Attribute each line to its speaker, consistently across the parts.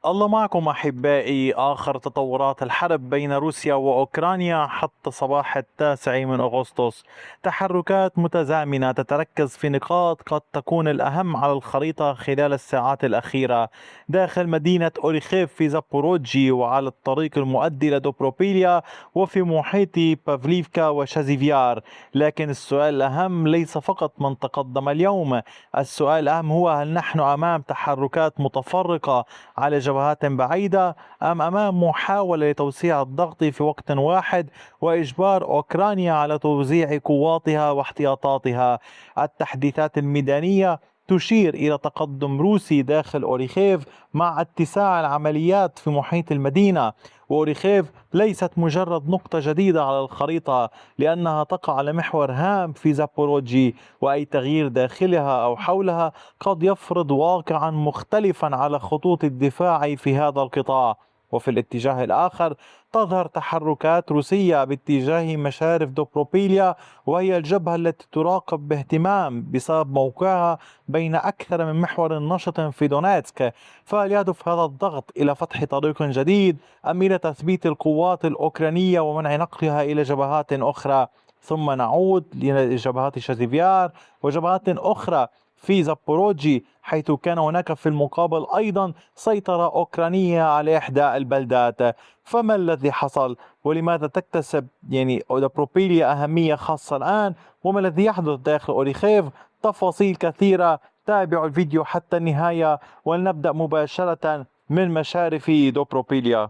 Speaker 1: الله معكم أحبائي. آخر تطورات الحرب بين روسيا وأوكرانيا حتى صباح 9 من أغسطس، تحركات متزامنة تتركز في نقاط قد تكون الأهم على الخريطة خلال الساعات الأخيرة داخل مدينة أوريخيف في زابوروجي، وعلى الطريق المؤدي لدوبروبيليا، وفي محيط بافليفكا وشازيفيار. لكن السؤال الأهم ليس فقط من تقدم اليوم، السؤال الأهم هو: هل نحن أمام تحركات متفرقة على جبهات بعيدة، أم أمام محاولة لتوسيع الضغط في وقت واحد وإجبار أوكرانيا على توزيع قواتها واحتياطاتها؟ التحديثات الميدانية تشير إلى تقدم روسي داخل أوريخيف مع اتساع العمليات في محيط المدينة. وأوريخيف ليست مجرد نقطة جديدة على الخريطة، لأنها تقع على محور هام في زابوروجي، وأي تغيير داخلها أو حولها قد يفرض واقعا مختلفا على خطوط الدفاع في هذا القطاع. وفي الاتجاه الآخر تظهر تحركات روسية باتجاه مشارف دوبروبيليا، وهي الجبهة التي تراقب باهتمام بسبب موقعها بين أكثر من محور نشط في دونيتسك. فهل يهدف هذا الضغط إلى فتح طريق جديد، أم إلى تثبيت القوات الأوكرانية ومنع نقلها إلى جبهات أخرى؟ ثم نعود لجبهات شازيفيار وجبهات أخرى في زابوروجي، حيث كان هناك في المقابل أيضا سيطرة أوكرانية على إحدى البلدات. فما الذي حصل؟ ولماذا تكتسب أودابروبيليا أهمية خاصة الآن؟ وما الذي يحدث داخل أوريخيف؟ تفاصيل كثيرة، تابعوا الفيديو حتى النهاية، ولنبدأ مباشرة من مشارف دوبروبيليا.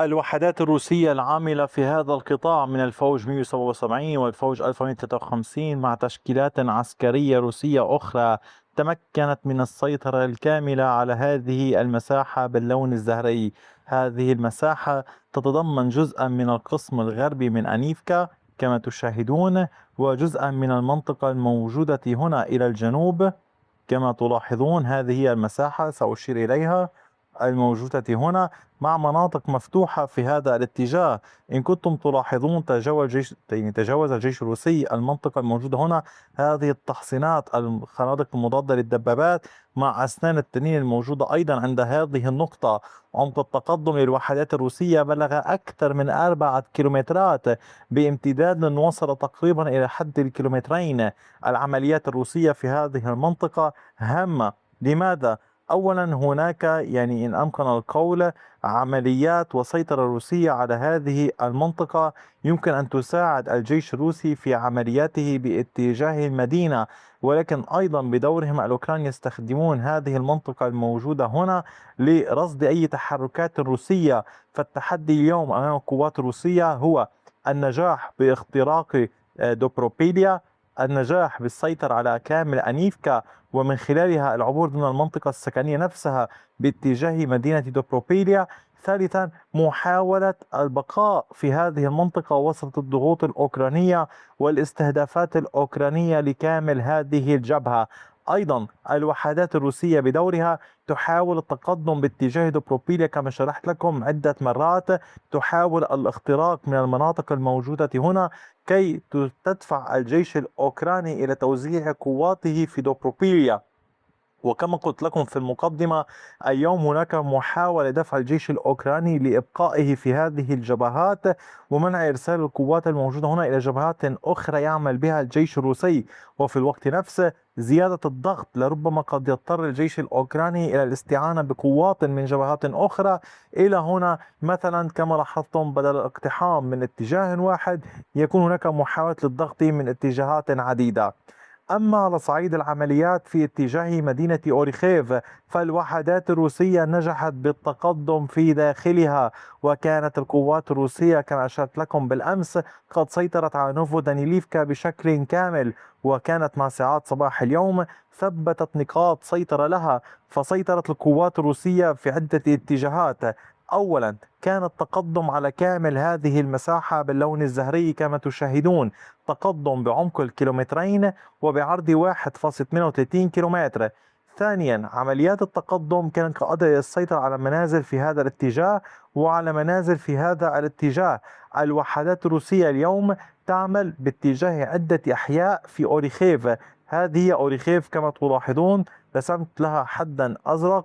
Speaker 1: الوحدات الروسية العاملة في هذا القطاع من الفوج 177 والفوج 1153 مع تشكيلات عسكرية روسية أخرى تمكنت من السيطرة الكاملة على هذه المساحة باللون الزهري. هذه المساحة تتضمن جزءا من القسم الغربي من أنيفكا كما تشاهدون، وجزءا من المنطقة الموجودة هنا إلى الجنوب كما تلاحظون. هذه هي المساحة سأشير إليها الموجودة هنا، مع مناطق مفتوحة في هذا الاتجاه. إن كنتم تلاحظون تجاوز الجيش الروسي المنطقة الموجودة هنا، هذه التحصينات الخنادق المضادة للدبابات مع أسنان التنين الموجودة أيضا عند هذه النقطة. عمق التقدم للوحدات الروسية بلغ أكثر من 4 كيلومترات بامتداد وصل تقريبا إلى حد الكيلومترين. العمليات الروسية في هذه المنطقة هامة. لماذا؟ أولا هناك إن أمكن القول عمليات وسيطرة روسية على هذه المنطقة يمكن أن تساعد الجيش الروسي في عملياته باتجاه المدينة، ولكن أيضا بدورهم الأوكران يستخدمون هذه المنطقة الموجودة هنا لرصد أي تحركات روسية. فالتحدي اليوم أمام القوات الروسية هو النجاح باختراق دوبروبيليا، النجاح بالسيطرة على كامل أنيفكا، ومن خلالها العبور من المنطقة السكنية نفسها باتجاه مدينة دوبروبيليا. ثالثا محاولة البقاء في هذه المنطقة وسط الضغوط الأوكرانية والاستهدافات الأوكرانية لكامل هذه الجبهة. أيضا الوحدات الروسية بدورها تحاول التقدم باتجاه دوبروبيليا كما شرحت لكم عدة مرات، تحاول الاختراق من المناطق الموجودة هنا كي تدفع الجيش الأوكراني إلى توزيع قواته في دوبروبيليا. وكما قلت لكم في المقدمة، اليوم هناك محاولة دفع الجيش الأوكراني لإبقائه في هذه الجبهات ومنع إرسال القوات الموجودة هنا إلى جبهات أخرى يعمل بها الجيش الروسي. وفي الوقت نفسه زيادة الضغط، لربما قد يضطر الجيش الأوكراني إلى الاستعانة بقوات من جبهات أخرى إلى هنا. مثلا كما لاحظتم، بدل الاقتحام من اتجاه واحد يكون هناك محاولة للضغط من اتجاهات عديدة. أما على صعيد العمليات في اتجاه مدينة أوريخيف، فالوحدات الروسية نجحت بالتقدم في داخلها، وكانت القوات الروسية كما أشرت لكم بالأمس قد سيطرت على نوفو دانيليفكا بشكل كامل، وكانت مع ساعات صباح اليوم ثبتت نقاط سيطرة لها. فسيطرت القوات الروسية في عدة اتجاهات. أولا كان التقدم على كامل هذه المساحة باللون الزهري كما تشاهدون، تقدم بعمق الكيلومترين وبعرض 1.38 كيلومتر. ثانيا عمليات التقدم كانت قادرة للسيطرة على منازل في هذا الاتجاه وعلى منازل في هذا الاتجاه. الوحدات الروسية اليوم تعمل باتجاه عدة أحياء في أوريخيف. هذه أوريخيف كما تلاحظون، رسمت لها حدا أزرق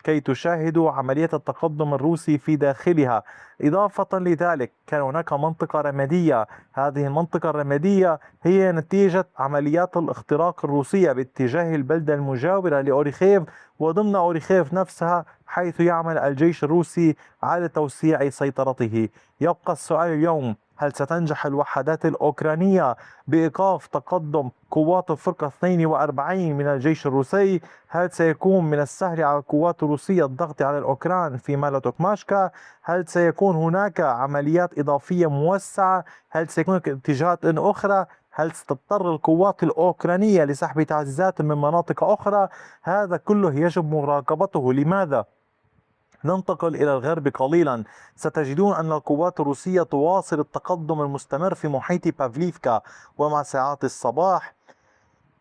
Speaker 1: كي تشاهدوا عملية التقدم الروسي في داخلها. إضافة لذلك كان هناك منطقة رمادية، هذه المنطقة الرمادية هي نتيجة عمليات الاختراق الروسية باتجاه البلدة المجاورة لأوريخيف وضمن أوريخيف نفسها، حيث يعمل الجيش الروسي على توسيع سيطرته. يبقى السؤال اليوم: هل ستنجح الوحدات الأوكرانية بإيقاف تقدم قوات الفرقة 42 من الجيش الروسي؟ هل سيكون من السهل على القوات الروسية الضغط على الأوكران في مالوتوكماشكا؟ هل سيكون هناك عمليات إضافية موسعة؟ هل سيكون هناك اتجاهات أخرى؟ هل ستضطر القوات الأوكرانية لسحب تعزيزات من مناطق أخرى؟ هذا كله يجب مراقبته. لماذا؟ ننتقل إلى الغرب قليلا. ستجدون أن القوات الروسية تواصل التقدم المستمر في محيط بافليفكا، ومع ساعات الصباح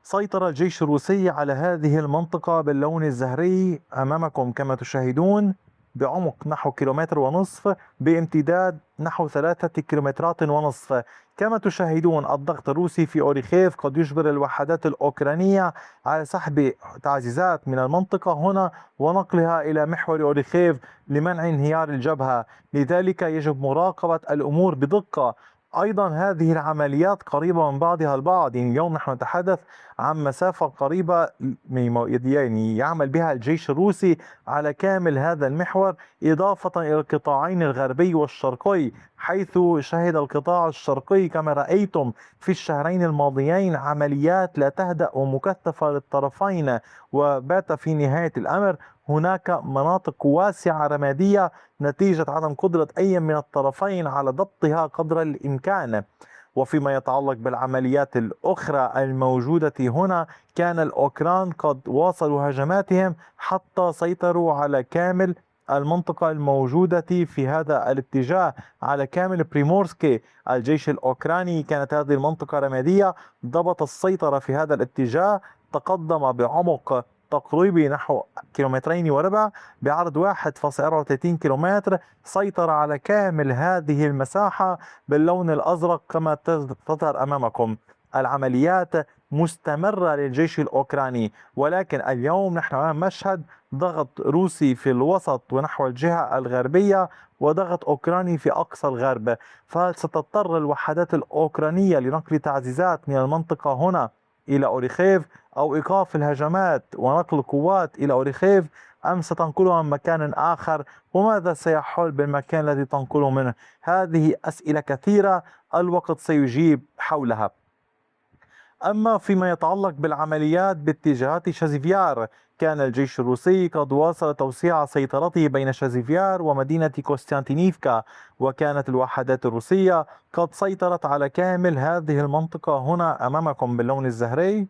Speaker 1: سيطر الجيش الروسي على هذه المنطقة باللون الزهري أمامكم كما تشاهدون، بعمق نحو 1.5 كيلومتر، بامتداد نحو 3 كيلومترات ونصف. كما تشاهدون الضغط الروسي في أوريخيف قد يجبر الوحدات الأوكرانية على سحب تعزيزات من المنطقة هنا ونقلها إلى محور أوريخيف لمنع انهيار الجبهة. لذلك يجب مراقبة الأمور بدقة. أيضا هذه العمليات قريبة من بعضها البعض، يعني اليوم نحن نتحدث عن مسافة قريبة يعني يعمل بها الجيش الروسي على كامل هذا المحور، إضافة إلى القطاعين الغربي والشرقي، حيث شهد القطاع الشرقي كما رأيتم في الشهرين الماضيين عمليات لا تهدأ ومكثفة للطرفين. وبات في نهاية الأمر هناك مناطق واسعة رمادية نتيجة عدم قدرة أي من الطرفين على ضبطها قدر الإمكان. وفيما يتعلق بالعمليات الأخرى الموجودة هنا، كان الأوكران قد واصلوا هجماتهم حتى سيطروا على كامل المنطقة الموجودة في هذا الاتجاه، على كامل بريمورسكي. الجيش الأوكراني كانت هذه المنطقة رمادية، ضبط السيطرة في هذا الاتجاه، تقدم بعمق تقريبي نحو 2.25 كيلومتر بعرض 1.34 كيلومتر، سيطر على كامل هذه المساحة باللون الأزرق كما تظهر أمامكم. العمليات مستمرة للجيش الأوكراني، ولكن اليوم نحن أمام مشهد ضغط روسي في الوسط ونحو الجهة الغربية، وضغط أوكراني في أقصى الغرب. فهل ستضطر الوحدات الأوكرانية لنقل تعزيزات من المنطقة هنا إلى أوريخيف، أو إيقاف الهجمات ونقل قوات إلى أوريخيف، أم ستنقلها من مكان آخر؟ وماذا سيحول بالمكان الذي تنقله منه؟ هذه أسئلة كثيرة الوقت سيجيب حولها. أما فيما يتعلق بالعمليات باتجاهات شازيفيار، كان الجيش الروسي قد واصل توسيع سيطرته بين شازيفيار ومدينة كوستانتينيفكا، وكانت الوحدات الروسية قد سيطرت على كامل هذه المنطقة هنا أمامكم باللون الزهري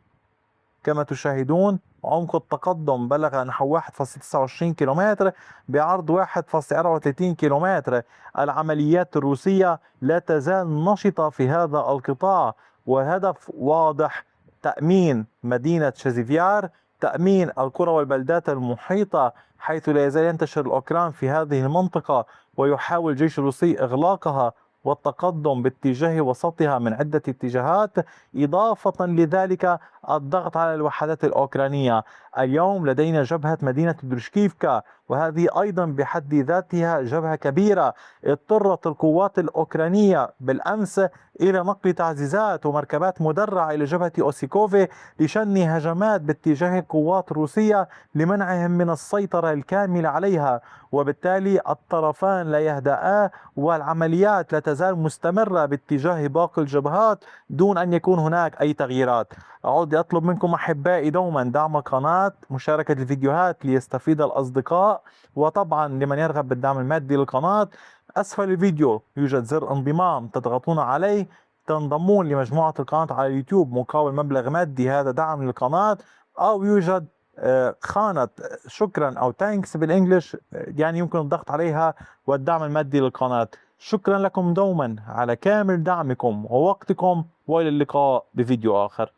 Speaker 1: كما تشاهدون. عمق التقدم بلغ نحو 1.29 كيلومتر بعرض 1.34 كيلومتر. العمليات الروسية لا تزال نشطة في هذا القطاع، وهدف واضح: تأمين مدينة شازيفيار، تأمين القرى والبلدات المحيطة، حيث لا يزال ينتشر الأوكران في هذه المنطقة، ويحاول الجيش الروسي إغلاقها والتقدم باتجاه وسطها من عدة اتجاهات. إضافة لذلك الضغط على الوحدات الأوكرانية. اليوم لدينا جبهة مدينة درشكيفكا، وهذه أيضا بحد ذاتها جبهة كبيرة. اضطرت القوات الأوكرانية بالأمس إلى نقل تعزيزات ومركبات مدرعة إلى جبهة أوسيكوفي لشن هجمات باتجاه القوات الروسية لمنعهم من السيطرة الكاملة عليها، وبالتالي الطرفان لا يهدأ والعمليات لا تزال مستمرة باتجاه باقي الجبهات دون أن يكون هناك أي تغييرات. أعود أطلب منكم أحبائي دوما دعم القناة، مشاركة الفيديوهات ليستفيد الأصدقاء، وطبعا لمن يرغب بالدعم المادي للقناة أسفل الفيديو يوجد زر انضمام تضغطون عليه، تنضمون لمجموعة القناة على اليوتيوب مقابل مبلغ مادي، هذا دعم للقناة. أو يوجد خانة شكرا أو تانكس بالإنجليش، يعني يمكن الضغط عليها والدعم المادي للقناة. شكرا لكم دوما على كامل دعمكم ووقتكم، وإلى اللقاء بفيديو آخر.